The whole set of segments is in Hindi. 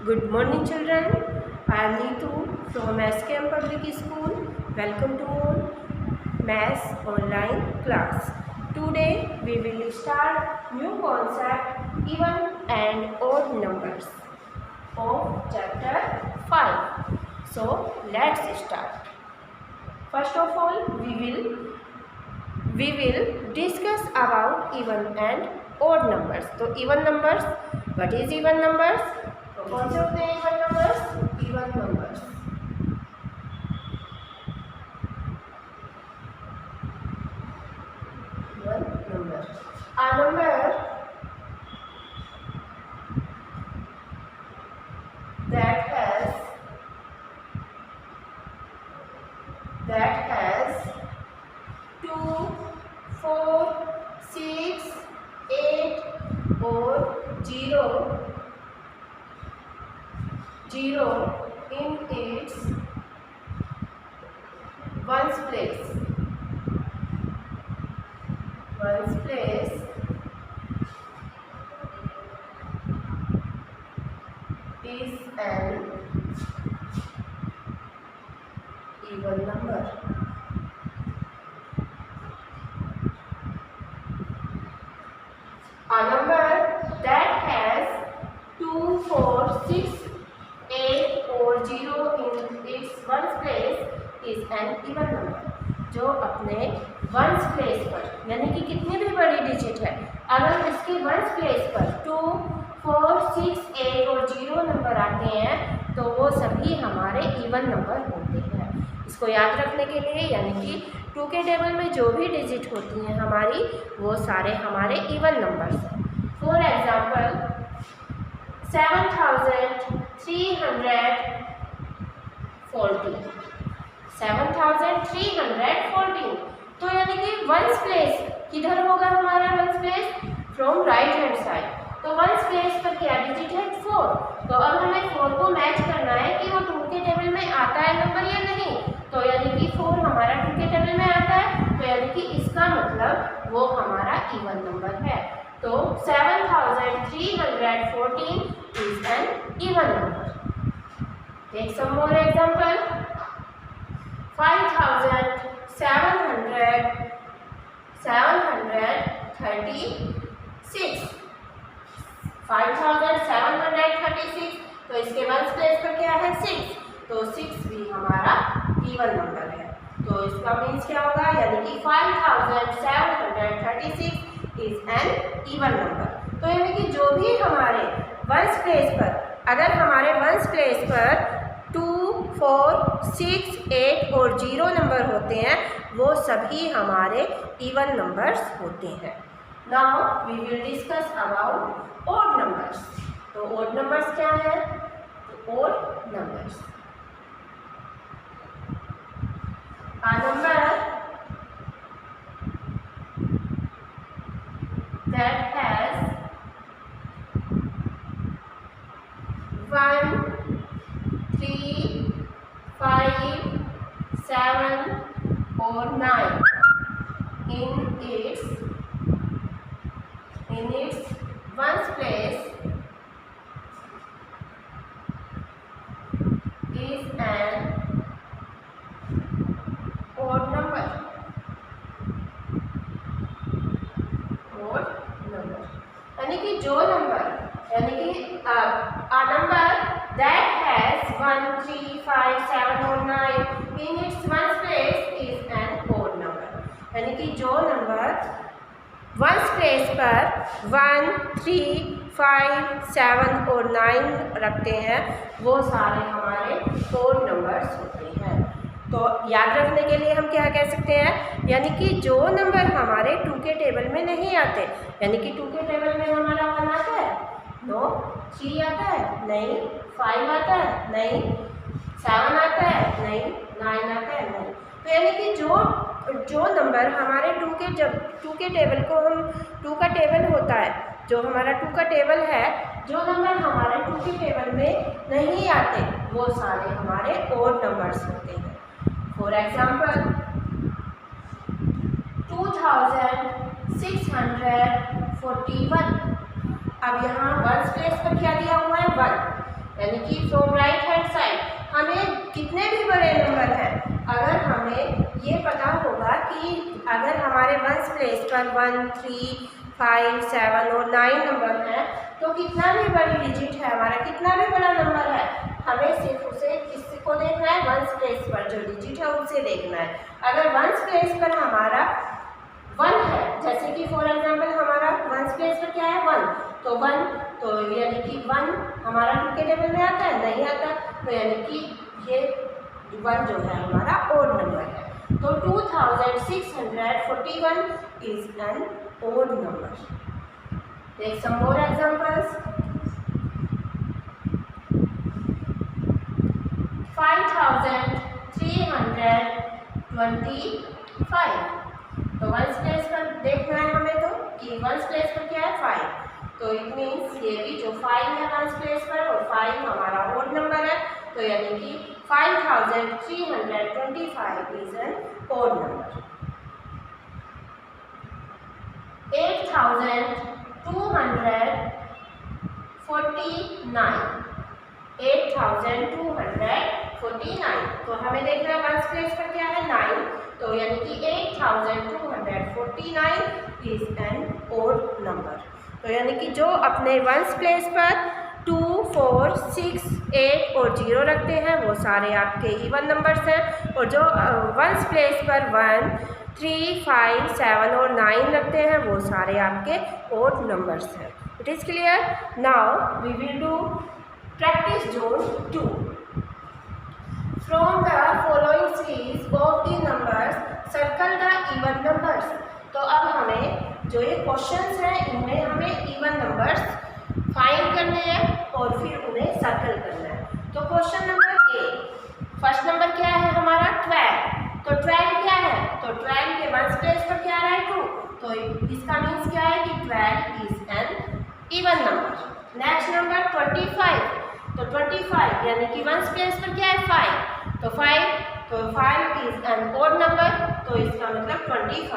Good morning children. I am Neetu from SKM Public School. Welcome to Maths online class. Today we will start new concept even and odd numbers of chapter 5. So let's start. First of all we will discuss about even and odd numbers. तो even numbers, what is even numbers? तो कौन से होते हैं even numbers? Even numbers a number that has 2, 4, 6, 8 or 0 in its ones place is an even number. A number that has 2, 4, 6, 8 or 0 in its ones place is an even number. जो अपने वंस प्लेस पर यानी कि कितनी भी बड़ी डिजिट है, अगर इसके वंस प्लेस पर 2, 4, 6, 8 और 0 नंबर आते हैं तो वो सभी हमारे इवन नंबर होते हैं। इसको याद रखने के लिए यानी कि 2 के टेबल में जो भी डिजिट होती हैं हमारी, वो सारे हमारे इवन नंबर्स हैं। फॉर एग्जाम्पल 7,314 तो यानी कि वंस प्लेस किधर होगा हमारा ones place? From right hand side. तो वंस प्लेस पर क्या डिजिट है? 4। तो अब हमें 4 को मैच करना है कि वो 2 के टेबल में आता है नंबर या नहीं। तो यानी कि 4 हमारा 2 के टेबल में आता है, तो यानी कि इसका मतलब वो हमारा इवन नंबर है। तो 7,314 is an even number. Take some more example. 5,736 तो इसके वंस प्लेस पर क्या है? 6। तो 6 भी हमारा इवन नंबर है। तो इसका मीन्स क्या होगा? यानी कि 5,736 इज एन इवन नंबर। तो यानी कि जो भी हमारे वंस प्लेस पर, अगर हमारे वंस प्लेस पर 2, 4, 6, 8 और 0 नंबर होते हैं, वो सभी हमारे इवन नंबर्स होते हैं। Now we will discuss about odd numbers. तो odd numbers क्या है? odd numbers a number that has 1, 3, 5, 7 or 9 in its ones place is an odd number. यानी कि जो नंबर, यानी कि a number that has 1, 3, 5, 7 or 9 in its ones place is an odd number. यानी कि जो नंबर वंस प्लेस पर 1, 3, 5, 7 और 9 रखते हैं, वो सारे हमारे ओड नंबर्स होते हैं। तो याद रखने के लिए हम क्या कह सकते हैं? यानी कि जो नंबर हमारे 2 के टेबल में नहीं आते, यानी कि 2 के टेबल में हमारा 1 आता है? नो। 3 आता है? नहीं। 5 आता है? नहीं। 7 आता है? नहीं। 9 आता है? नहीं। तो यानी कि जो नंबर हमारे 2 के टेबल को हम 2 का टेबल होता है, जो हमारा 2 का टेबल है, जो नंबर हमारे 2 के टेबल में नहीं आते, वो सारे हमारे ओड नंबर्स होते हैं। For example 2641। अब यहाँ वंस प्लेस पर क्या दिया हुआ है? 1, यानी कि फ्रॉम राइट हैंड साइड हमें कितने भी बड़े नंबर हैं, अगर हमें ये पता होगा कि अगर हमारे वंस प्लेस पर 1, 3, 5, 7 और 9 नंबर हैं, तो कितना भी बड़ी डिजिट है हमारा, कितना भी बड़ा नंबर है, हमें सिर्फ उसे किसको देखना है, वंस प्लेस पर जो डिजिट है उसे देखना है। अगर वंस प्लेस पर हमारा 1 है, जैसे कि फॉर एग्जांपल हमारा वंस प्लेस पर क्या है 1, तो 1 तो यानी कि 1 हमारा टू के टेबल में आता है, नहीं आता, तो यानी कि ये 1 जो है हमारा ओड नंबर है। तो 2641 is an odd number. Take some more examples. 5325। तो वंस प्लेस पर देखना है हमें, तो कि वंस प्लेस पर क्या है 5, तो इट मीन्स ये भी जो 5 है वंस प्लेस पर और 5 हमारा ओड नंबर है, तो यानी कि 5325 इज एन ओड नंबर। 8249 8249, तो हमें देखना है वंस प्लेस पर क्या है 9, तो यानी कि 8249 इज एन ओड नंबर। तो यानी कि जो अपने वंस प्लेस पर 2, 4, 6, 8 और 0 रखते हैं वो सारे आपके इवन नंबर्स हैं, और जो वंस प्लेस पर 1, 3, 5, 7 और 9 रखते हैं वो सारे आपके ओड नंबर्स हैं। It is clear? Now we will do practice zone 2। From the following series of the numbers circle the even numbers. तो अब हमें जो ये क्वेश्चंस हैं इनमें हमें इवन नंबर्स फाइंड करने हैं और फिर उन्हें सर्कल करना है। तो question number A, first number क्या है हमारा 12, तो 12 क्या है, तो 12 के वंस प्लेस पर क्या आ रहा है 2, तो इसका मीन्स क्या है कि 12 is an even number. Next number 25, तो 25 यानी कि वंस प्लेस पर क्या है 5, तो 5 इज एन ओड नंबर, तो इसका मतलब 25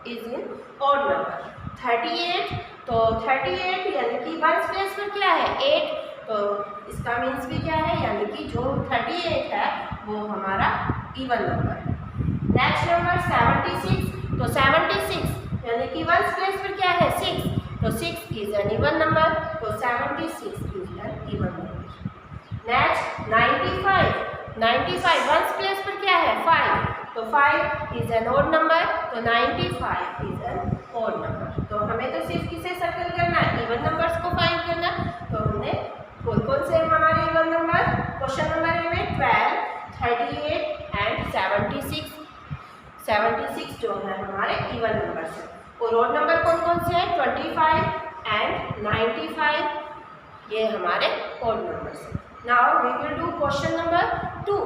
इज इन ओड नंबर। 38, तो 38 यानी कि वंस प्लेस पर क्या है 8, तो इसका मीन्स भी क्या है, यानी कि जो 38 है वो हमारा इवन नंबर है। नेक्स्ट नंबर 76, तो 76 यानी कि वंस प्लेस पर क्या है 6, तो 6 इज एन इवन नंबर, तो 76 is an even number. Next 95 once place पर क्या है 5, तो 5 इज एन ओड नंबर, तो 95 इज एन ओड नंबर। तो हमें तो सिर्फ किसे सर्कल करना है, इवन नंबर्स को फाइंड करना। तो हमने कौन कौन से हमारे even number, question number A में 12, 38 एंड 76 जो है हमारे इवन नंबर्स हैं। और ओड नंबर कौन कौन से हैं 25 एंड 95, ये हमारे ओड नंबर्स हैं। Now we will do question number 2,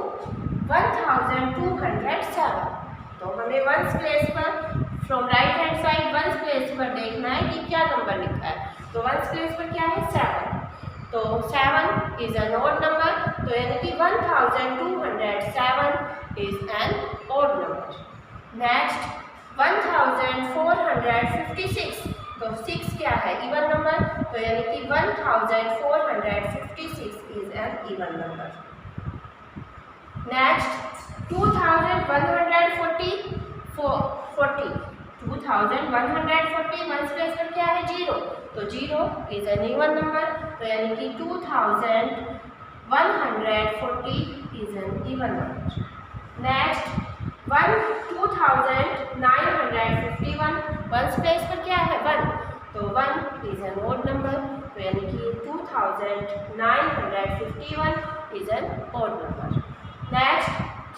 1207। तो हमें वंस प्लेस पर from right hand side ones place पर देखना है कि क्या नंबर लिखा है, तो वंस प्लेस पर क्या है 7, तो 7 इज एन ओड नंबर, तो यानी कि 1207 is an odd number. Next 1456, तो 6 क्या है इवन नंबर, तो यानी कि 1456 is an even number. Next 2140 once place पर क्या है 0, तो 0 इज एन इवन नंबर, तो यानी कि 2140 is an even number. Next 2951 once place पर क्या है 1, तो 1 इज एन ओड नंबर, तो यानी कि 2951 is an odd number. Next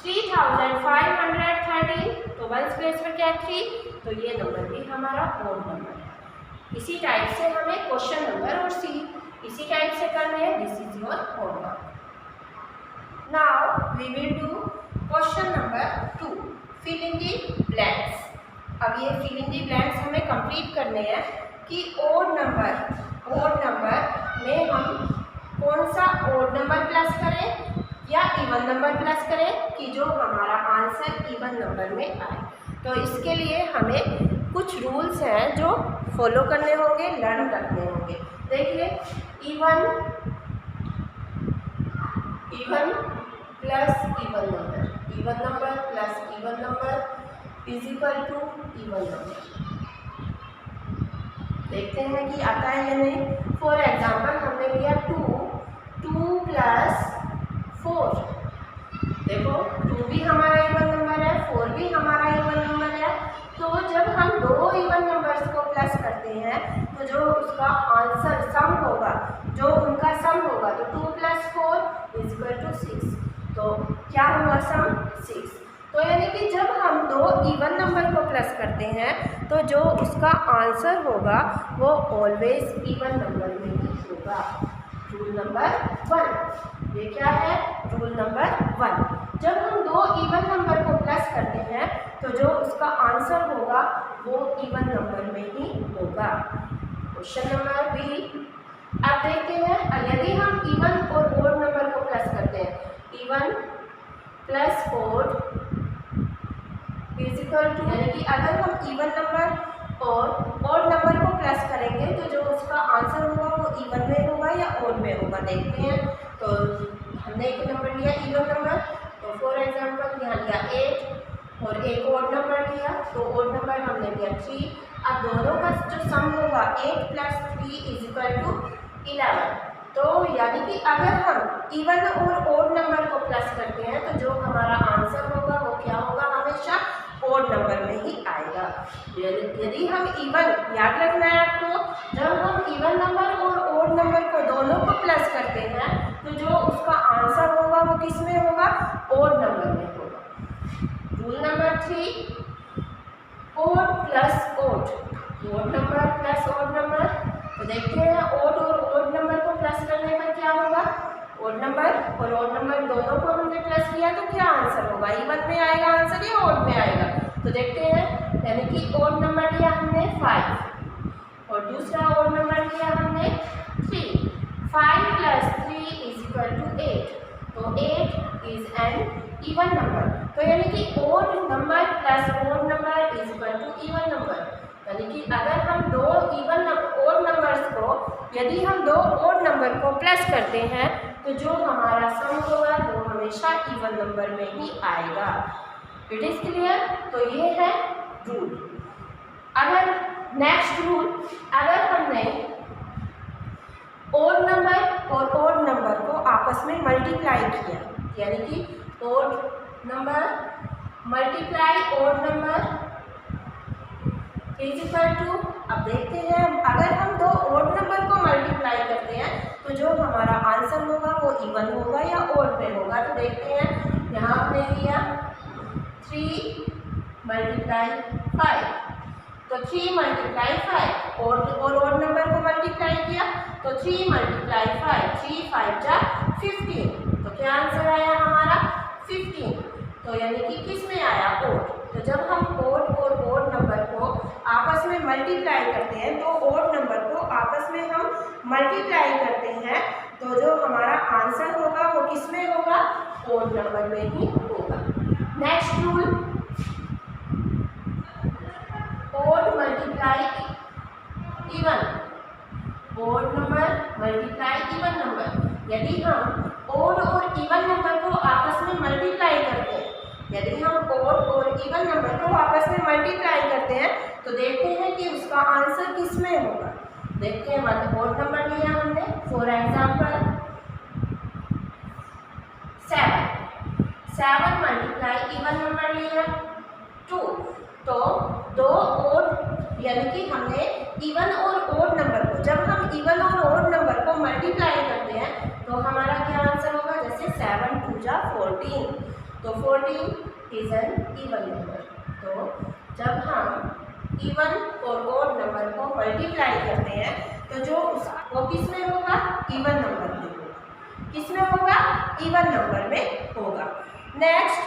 3513, तो वंस प्लेस पर क्या है 3, तो ये नंबर भी हमारा ओड नंबर है। इसी टाइप से हमें क्वेश्चन नंबर और सी इसी टाइप से करने हैं। This is your homework. Now we will do question number 2, fill in the blanks. अब ये फिल इन दी ब्लैंक्स हमें कंप्लीट करने हैं कि ओड नंबर में हम कौन सा ओड नंबर प्लस करें या इवन नंबर प्लस करें कि जो हमारा आंसर इवन नंबर में आए। तो इसके लिए हमें कुछ रूल्स हैं जो फॉलो करने होंगे, लर्न करने होंगे। देखिए even even plus even number plus even number is equal to even number. देखते हैं कि आता है या नहीं। फॉर एग्जाम्पल हमने लिया 2 प्लस 4। देखो 2 भी हमारा इवन नंबर है, 4 भी हमारा इवन नंबर है। तो जब हम दो इवन नंबर्स को प्लस करते हैं तो जो उसका आंसर सम होगा, जो उनका सम होगा, तो 2 प्लस 4 इज इक्वल टू 6। तो क्या हुआ सम 6। तो यानी कि जब हम दो इवन नंबर को प्लस करते हैं तो जो उसका आंसर होगा वो ऑलवेज इवन नंबर में ही होगा। रूल नंबर 1, ये क्या है? Rule number 1। जब हम दो इवन नंबर को प्लस करते हैं तो जो उसका आंसर होगा वो इवन नंबर में ही होगा। क्वेश्चन नंबर बी, अब देखते हैं यदि हम इवन और ओड नंबर को प्लस करते हैं, even plus odd is equal to, यानी कि अगर हम इवन नंबर और ओड नंबर को प्लस करेंगे तो जो उसका आंसर होगा वो इवन में होगा या ओड में होगा। देखते हैं। तो हमने एक नंबर लिया इवन नंबर, तो फॉर एग्जांपल यहाँ लिया 8 और एक ओड नंबर लिया, तो ओड नंबर हमने लिया 3। अब दोनों का जो सम होगा 8 प्लस 3 इज इक्वल टू 11। तो यानी कि अगर हम इवन और ओड नंबर को प्लस करते हैं तो जो हमारा आंसर होगा वो क्या होगा? हमेशा ओड नंबर में ही आएगा। यदि हम इवन, याद रखना है आपको, जब हम इवन नंबर और ओड नंबर को दोनों को प्लस करते हैं तो जो उसका आंसर होगा वो किस में होगा? ओड नंबर में होगा। Rule number 3, odd plus odd, odd number plus odd number. तो देखते हैं ओड और ओड नंबर को प्लस करने पर क्या होगा। ओड नंबर और ओड नंबर दोनों को हमने प्लस किया तो क्या आंसर होगा? इवन में आएगा आंसर या ओड में आएगा? तो देखते हैं। यानी कि ओड नंबर लिया हमने 5 और दूसरा ओड नंबर लिया हमने 3। 5 प्लस 3 इज इक्वल टू 8। तो 8 इज एन इवन नंबर। तो यानी कि odd number plus odd number is equal to even number. यानी कि अगर हम दो इवन ओड नंबर्स को, यदि हम दो ओड नंबर को प्लस करते हैं तो जो हमारा सम होगा वो हमेशा इवन नंबर में ही आएगा। It is clear? तो ये है रूल। अगर नेक्स्ट रूल, अगर हमने ओड नंबर और ओड नंबर को आपस में मल्टीप्लाई किया, यानी कि odd number multiply odd number is equal to, अब देखते हैं अगर हम दो ओड नंबर को मल्टीप्लाई करते हैं तो जो हमारा आंसर होगा वो इवन होगा या ओड में होगा। तो देखते हैं। यहाँ हमने लिया 3 मल्टीप्लाई 5, तो 3 मल्टीप्लाई 5 और ओड नंबर को मल्टीप्लाई किया तो 3 मल्टीप्लाई 5, 3 5 जा 15। तो क्या आंसर आया हमारा? 15। तो यानी कि किस में आया? ओड। तो जब हम ओड और ओड नंबर को आपस में मल्टीप्लाई करते हैं, तो ओड नंबर को आपस में हम मल्टीप्लाई करते हैं तो जो हमारा आंसर होगा वो किस में होगा? ओड नंबर में ही होगा। Next rule, odd multiply even, odd number multiply even number. यदि हम ओड और इवन नंबर को आपस में मल्टीप्लाई करते हैं, यदि हम ओड और इवन नंबर को आपस में मल्टीप्लाई करते हैं तो देखते हैं कि उसका आंसर किस में होगा। देखते हैं। ओड नंबर लिया हमने, for example 7 multiply even number लिया 2। तो दो ओड, यानी कि हमने इवन और ओड नंबर को, जब हम इवन और ओड नंबर को मल्टीप्लाई करते हैं तो हमारा क्या आंसर होगा? जैसे 7 2 जा 14, तो 14 इज एन इवन नंबर। तो जब हम इवन और ओड नंबर को मल्टीप्लाई करते हैं तो जो वो किस में होगा? इवन नंबर में होगा। किस में होगा? इवन नंबर में होगा। नेक्स्ट,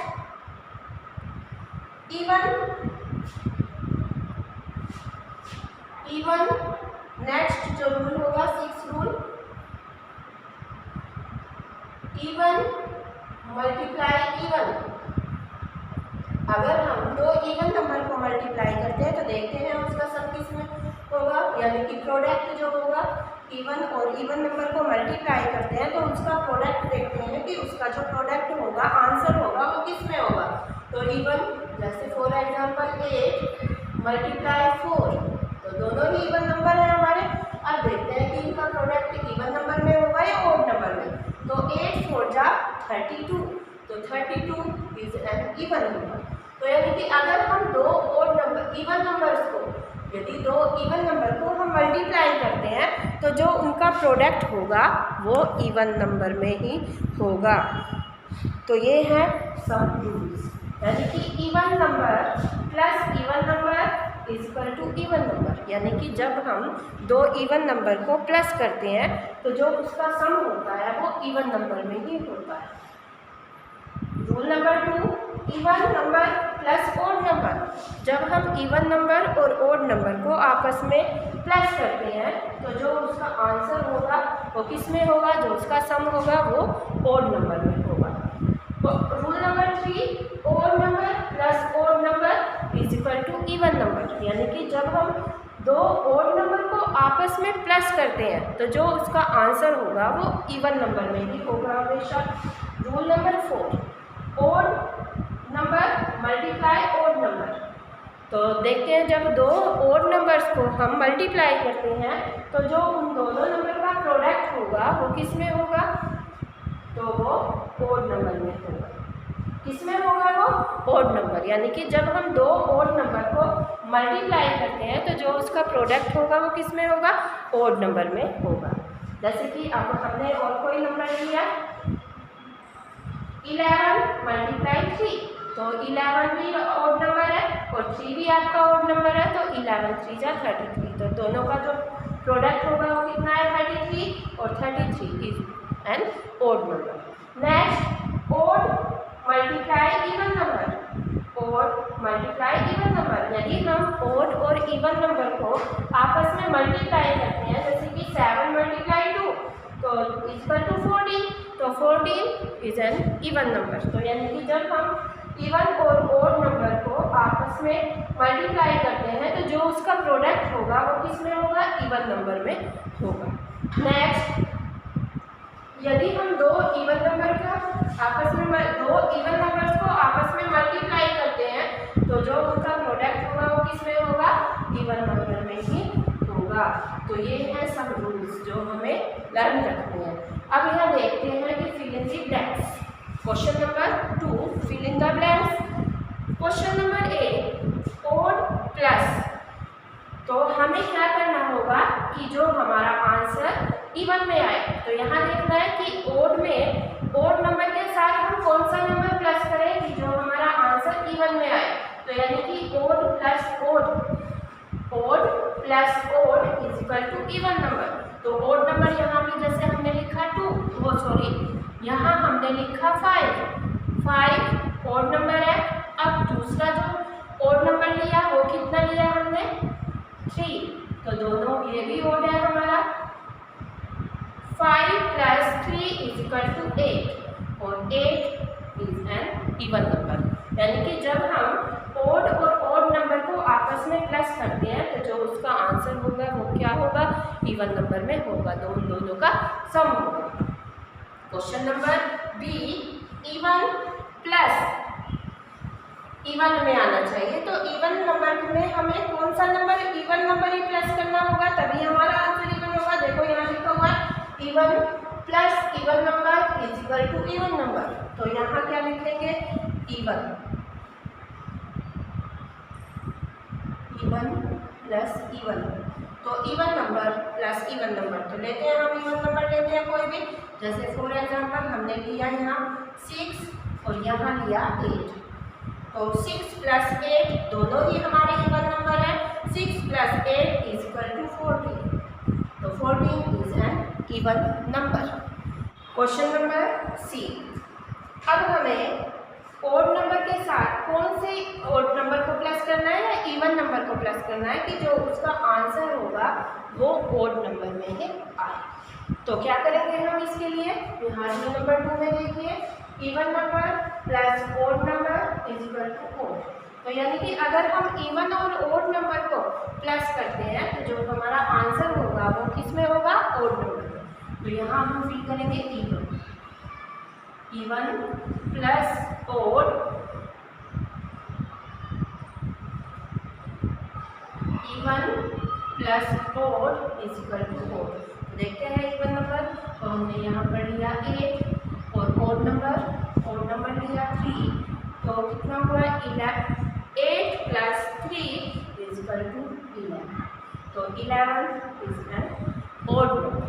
इवन नेक्स्ट जो रूल होगा 6 रूल, इवन मल्टीप्लाई इवन। अगर हम दो इवन नंबर को मल्टीप्लाई करते हैं तो देखते हैं उसका सम किस में होगा, यानी कि प्रोडक्ट जो होगा, इवन और इवन नंबर को मल्टीप्लाई करते हैं तो उसका प्रोडक्ट देखते हैं कि उसका 8 मल्टीप्लाई 4, तो दोनों ही इवन नंबर है हमारे। अब देखते हैं कि इनका प्रोडक्ट इवन नंबर में होगा या ऑड नंबर में। तो 8 4 जा 32, तो 32 इज एन इवन नंबर। तो यानी कि अगर हम दो ऑड नंबर इवन नंबर्स को, यदि दो इवन नंबर को हम मल्टीप्लाई करते हैं तो जो उनका प्रोडक्ट होगा वो इवन नंबर में ही होगा। तो ये है सब रूल्स, यानी कि even number plus even number is equal to even number, यानी कि जब हम दो इवन नंबर को प्लस करते हैं तो जो उसका सम होता है वो इवन नंबर में ही होता है। Rule number 2, even number plus odd number. जब हम इवन नंबर और ऑड नंबर को आपस में प्लस करते हैं तो जो उसका आंसर होगा वो किस में होगा, जो उसका सम होगा वो ऑड नंबर में होगा। Rule number 3, odd number plus odd number is equal to even number, यानी कि जब हम दो ऑड नंबर को आपस में प्लस करते हैं तो जो उसका आंसर होगा वो इवन नंबर में ही होगा हमेशा। Rule number 4, odd number multiply odd number. तो देखते हैं जब दो ऑड नंबर्स को हम मल्टीप्लाई करते हैं तो जो उन दोनों नंबर का प्रोडक्ट होगा वो किस में होगा, तो वो ऑड नंबर में होगा। किस में होगा वो, ऑड नंबर, यानी कि जब हम दो ऑड नंबर को मल्टीप्लाई करते हैं तो जो उसका प्रोडक्ट होगा वो किस में होगा, ऑड नंबर में होगा। जैसे कि अब हमने और कोई नंबर लिया 11 मल्टीप्लाई 3, तो 11 भी ऑड नंबर है और 3 भी आपका ऑड नंबर है, तो 11 3 जा 33, तो दोनों का जो प्रोडक्ट होगा वो कितना है 33, और 33 is an odd number. Next, odd multiply even number. Odd multiply even number, यदि हम ऑड और इवन नंबर को आपस में मल्टीप्लाई करते हैं, जैसे कि 7 मल्टीप्लाई 2 तो इक्वल टू 14, तो 14 इज एन इवन नंबर। तो यानी कि जब हम इवन और ऑड नंबर को आपस में मल्टीप्लाई करते हैं तो जो उसका प्रोडक्ट होगा वो किस में होगा, इवन नंबर में होगा। नेक्स्ट, यदि हम दो इवन नंबर का आपस में दो इवन नंबर्स को आपस में मल्टीप्लाई करते हैं तो जो उनका प्रोडक्ट होगा वो किस में होगा, इवन नंबर में ही होगा। तो ये है सब रूल्स जो हमें लर्न रखने हैं। अब यहाँ देखते हैं कि fill in the blanks. Question number 2, fill in the blanks. Question number 8, odd plus. तो हमें क्या करना होगा कि जो हमारा आंसर इवन में आए, तो यहाँ देखना है कि ऑड में ऑड नंबर के साथ हम कौन सा नंबर प्लस करें कि जो हमारा आंसर इवन में आए। तो यानी कि odd plus odd, odd plus odd is equal to even number. तो ऑड नंबर यहाँ पे जैसे हमने लिखा 2, यहाँ हमने लिखा 5 ऑड नंबर है। अब दूसरा जो ऑड नंबर लिया वो कितना लिया हमने, 3, तो दोनों ये भी ऑड है हमारा। 5 + 3 इज इक्वल टू 8, और 8 इज एन इवन नंबर। यानी कि जब हम ऑड और ऑड नंबर को आपस में प्लस करते हैं तो जो उसका आंसर होगा वो क्या होगा, इवन नंबर में होगा, दोनों का सम होगा। Question number B, even plus even में आना चाहिए। तो इवन नंबर में हमें कौन सा नंबर, इवन नंबर ही प्लस करना होगा तभी हमारा आंसर इवन होगा। देखो यहाँ लिखा हुआ है even plus even number is equal to even number. तो यहाँ क्या लिखेंगे, इवन प्लस इवन। तो even number plus even number, तो लेते हैं हम इवन नंबर लेते हैं कोई भी, जैसे फॉर एग्जाम्पल हमने लिया यहाँ 6 और यहाँ लिया 8, तो 6 + 8 दोनों ही हमारे इवन नंबर हैं। 6 + 8 इज इक्वल टू 14, तो 14 is an even number. Question number C, अब हमें ऑड नंबर के साथ कौन से ऑड नंबर को प्लस करना है या इवन नंबर को प्लस करना है कि जो उसका आंसर होगा वो ऑड नंबर में ही आए। तो क्या करेंगे हम इसके लिए, यहाँ नंबर 2 में देखिए, even number plus odd number is equal to odd. तो यानी कि अगर हम इवन और ऑड नंबर को प्लस करते हैं तो जो हमारा आंसर होगा वो किस में होगा, ऑड नंबर में। तो यहाँ हम फिल करेंगे even plus odd even plus odd is equal to odd. देखते हैं इवन नंबर, तो हमने यहाँ पर लिया 8 और ओड नंबर लिया 3, तो कितना हुआ 11। 8 प्लस 3 इज इक्वल टू 11, तो 11 इज एन ओड नंबर।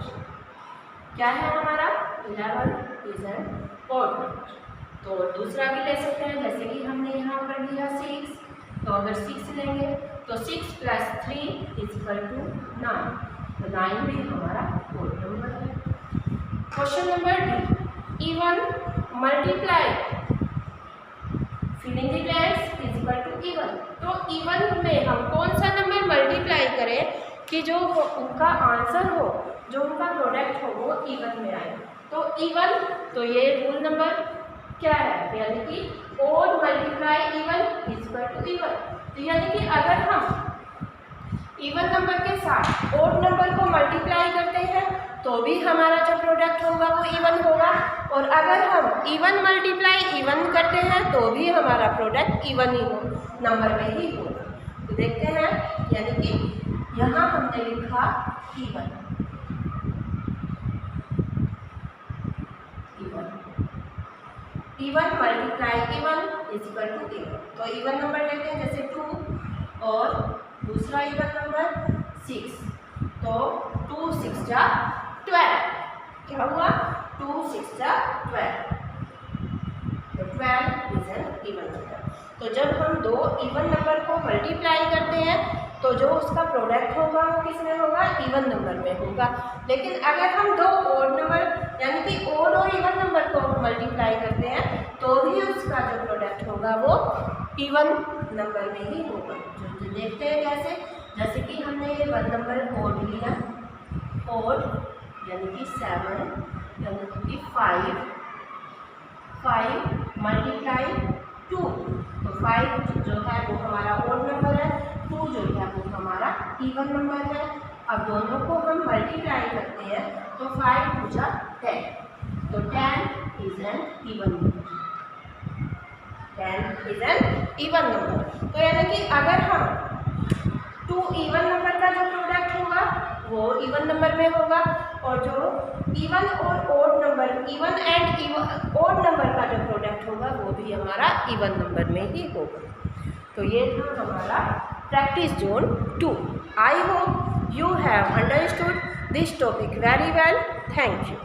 क्या है हमारा 11 इज एन ओड नंबर। तो दूसरा भी ले सकते हैं, जैसे कि हमने यहाँ पर लिया 6, तो अगर 6 लेंगे तो 6 प्लस 3 इज इक्वल टू 9, तो 9 भी हमारा ओड नंबर है। Question number D, even multiply filling the blanks is equal to even. तो इवन में हम कौन सा नंबर मल्टीप्लाई करें कि जो उनका आंसर हो, जो उनका प्रोडक्ट हो वो इवन में आए। तो इवन, तो ये रूल नंबर क्या है, यानी कि odd multiply even is equal to even. तो यानी कि अगर हम इवन नंबर के साथ ओड नंबर को मल्टीप्लाई करते हैं तो भी हमारा जो प्रोडक्ट होगा वो इवन होगा, और अगर हम इवन मल्टीप्लाई इवन करते हैं तो भी हमारा प्रोडक्ट इवन ही हो नंबर में ही होगा। तो देखते हैं, यानी कि यहाँ हमने लिखा even, even multiply even is equal to even. तो इवन नंबर लेते हैं जैसे 2 और दूसरा इवन नंबर 6, तो 2 6 जा 12, क्या हुआ 2 6 जा 12, तो 12 इज एन इवन नंबर। तो जब हम दो इवन नंबर को मल्टीप्लाई करते हैं तो जो उसका प्रोडक्ट होगा वो किस में होगा, इवन नंबर में होगा। लेकिन अगर हम दो ओड नंबर यानी कि ओड और इवन नंबर को मल्टीप्लाई करते हैं तो भी उसका जो प्रोडक्ट होगा वो इवन नंबर में ही होगा। जो देखते हैं कैसे, जैसे कि हमने ये 1 नंबर ओड लिया, ओड यानी कि 7 यानी कि 5 मल्टीप्लाई 2, तो 5 जो है वो हमारा ओड नंबर है, 2 जो है वो हमारा इवन नंबर है। अब दोनों को हम मल्टीप्लाई करते हैं तो 5 2 जा 10, तो 10 is an even number, 10 is an even number. तो यानी कि अगर हम 2 इवन नंबर का जो प्रोडक्ट होगा वो इवन नंबर में होगा, और जो इवन और odd number, even and odd number का जो प्रोडक्ट होगा वो भी हमारा इवन नंबर में ही होगा। तो ये था हमारा practice zone 2। I hope you have understood this topic very well. Thank you.